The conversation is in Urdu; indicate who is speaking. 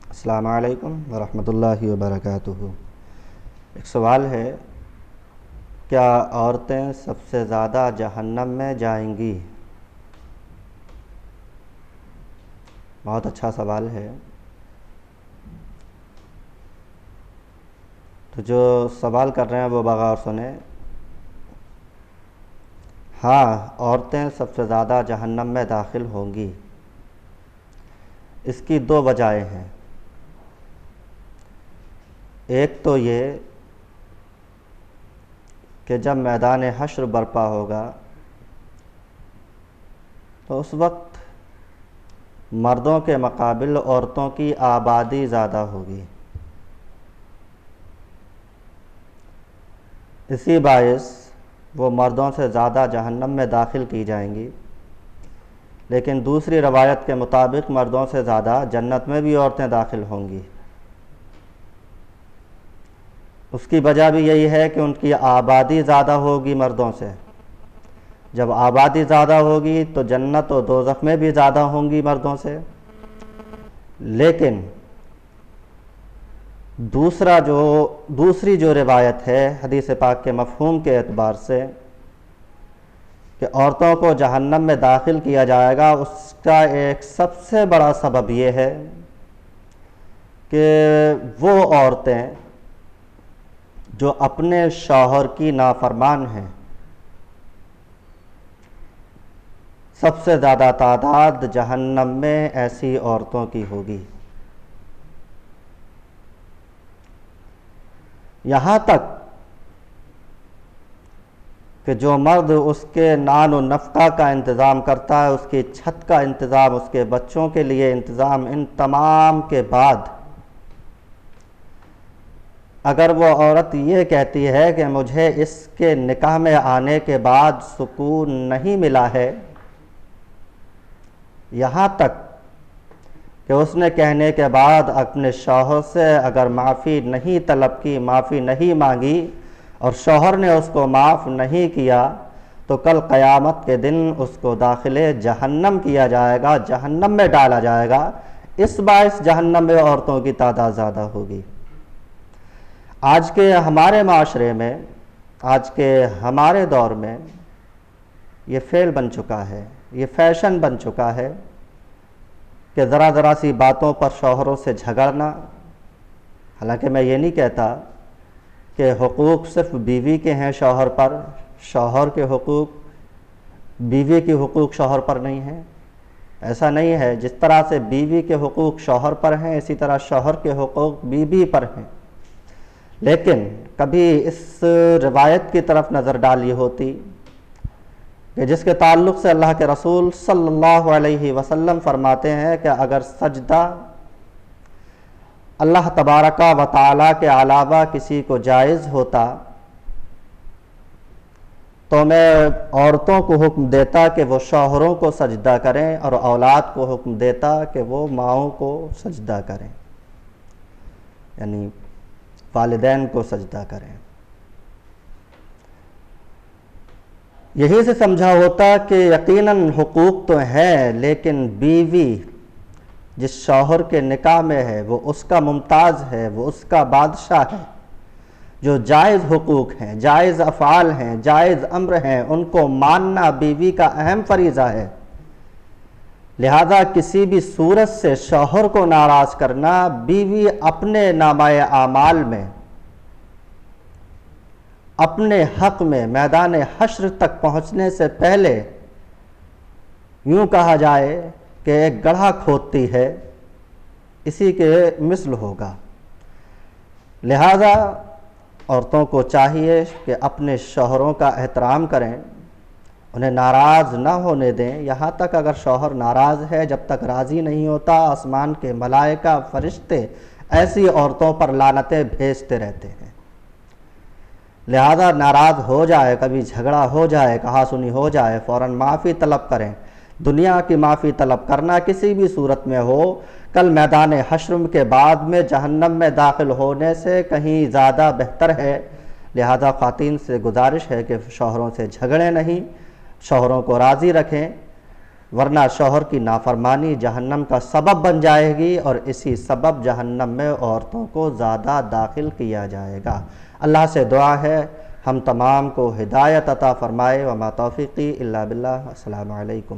Speaker 1: السلام علیکم ورحمۃ اللہ وبرکاتہ۔ ایک سوال ہے، کیا عورتیں سب سے زیادہ جہنم میں جائیں گی؟ بہت اچھا سوال ہے۔ تو جو سوال کر رہے ہیں وہ بغور سنیں۔ ہاں، عورتیں سب سے زیادہ جہنم میں داخل ہوں گی۔ اس کی دو وجہیں ہیں۔ ایک تو یہ کہ جب میدان حشر برپا ہوگا تو اس وقت مردوں کے مقابل عورتوں کی آبادی زیادہ ہوگی، اسی باعث وہ مردوں سے زیادہ جہنم میں داخل کی جائیں گی۔ لیکن دوسری روایت کے مطابق مردوں سے زیادہ جنت میں بھی عورتیں داخل ہوں گی۔ اس کی وجہ بھی یہی ہے کہ ان کی آبادی زیادہ ہوگی مردوں سے۔ جب آبادی زیادہ ہوگی تو جنت و دوزخ میں بھی زیادہ ہوں گی مردوں سے۔ لیکن دوسری جو روایت ہے حدیث پاک کے مفہوم کے اعتبار سے کہ عورتوں کو جہنم میں داخل کیا جائے گا، اس کا ایک سب سے بڑا سبب یہ ہے کہ وہ عورتیں جو اپنے شوہر کی نافرمان ہیں، سب سے زیادہ تعداد جہنم میں ایسی عورتوں کی ہوگی۔ یہاں تک کہ جو مرد اس کے نان و نفقہ کا انتظام کرتا ہے، اس کی چھت کا انتظام، اس کے بچوں کے لیے انتظام، ان تمام کے بعد اگر وہ عورت یہ کہتی ہے کہ مجھے اس کے نکاح میں آنے کے بعد سکون نہیں ملا ہے، یہاں تک کہ اس نے کہنے کے بعد اپنے شوہر سے اگر معافی نہیں طلب کی، معافی نہیں مانگی اور شوہر نے اس کو معاف نہیں کیا، تو کل قیامت کے دن اس کو داخل جہنم کیا جائے گا، جہنم میں ڈالا جائے گا۔ اس باعث جہنم میں عورتوں کی تعداد زیادہ ہوگی۔ آج کے ہمارے معاشرے میں، آج کے ہمارے دور میں یہ فعل بن چکا ہے، یہ فیشن بن چکا ہے کہ ذرا ذرا سی باتوں پر شوہروں سے جھگڑنا۔ حالانکہ میں یہ نہیں کہتا کہ حقوق صرف بیوی کے ہیں شوہر پر، شوہر کے حقوق بیوی کے حقوق شوہر پر نہیں ہیں، ایسا نہیں ہے۔ جس طرح سے بیوی کے حقوق شوہر پر ہیں، اسی طرح شوہر کے حقوق بیوی پر ہیں۔ لیکن کبھی اس روایت کی طرف نظر ڈالی ہوتی کہ جس کے تعلق سے اللہ کے رسول صلی اللہ علیہ وسلم فرماتے ہیں کہ اگر سجدہ اللہ تبارک و تعالیٰ کے علاوہ کسی کو جائز ہوتا تو میں عورتوں کو حکم دیتا کہ وہ شوہروں کو سجدہ کریں، اور اولاد کو حکم دیتا کہ وہ ماؤں کو سجدہ کریں، یعنی والدین کو سجدہ کریں۔ یہی سے سمجھا ہوتا کہ یقیناً حقوق تو ہیں، لیکن بیوی جس شوہر کے نکاح میں ہے وہ اس کا ممتاز ہے، وہ اس کا بادشاہ ہے۔ جو جائز حقوق ہیں، جائز افعال ہیں، جائز امر ہیں، ان کو ماننا بیوی کا اہم فریضہ ہے۔ لہذا کسی بھی صورت سے شوہر کو ناراض کرنا، بیوی اپنے نامہ اعمال میں، اپنے حق میں میدان حشر تک پہنچنے سے پہلے یوں کہا جائے کہ ایک گڑھا کھودتی ہے، اسی کے مثل ہوگا۔ لہذا عورتوں کو چاہیے کہ اپنے شوہروں کا احترام کریں، انہیں ناراض نہ ہونے دیں۔ یہاں تک اگر شوہر ناراض ہے، جب تک راضی نہیں ہوتا، آسمان کے ملائکہ فرشتے ایسی عورتوں پر لعنتیں بھیجتے رہتے ہیں۔ لہذا ناراض ہو جائے، کبھی جھگڑا ہو جائے، کہا سنی ہو جائے، فوراً معافی طلب کریں۔ دنیا کی معافی طلب کرنا کسی بھی صورت میں ہو، کل میدان حشر کے بعد میں جہنم میں داخل ہونے سے کہیں زیادہ بہتر ہے۔ لہذا خواتین سے گزارش ہے کہ شوہروں سے جھگڑیں نہیں، شوہروں کو راضی رکھیں۔ ورنہ شوہر کی نافرمانی جہنم کا سبب بن جائے گی اور اسی سبب جہنم میں عورتوں کو زیادہ داخل کیا جائے گا۔ اللہ سے دعا ہے ہم تمام کو ہدایت عطا فرمائے۔ وما توفیقی الا باللہ۔ السلام علیکم۔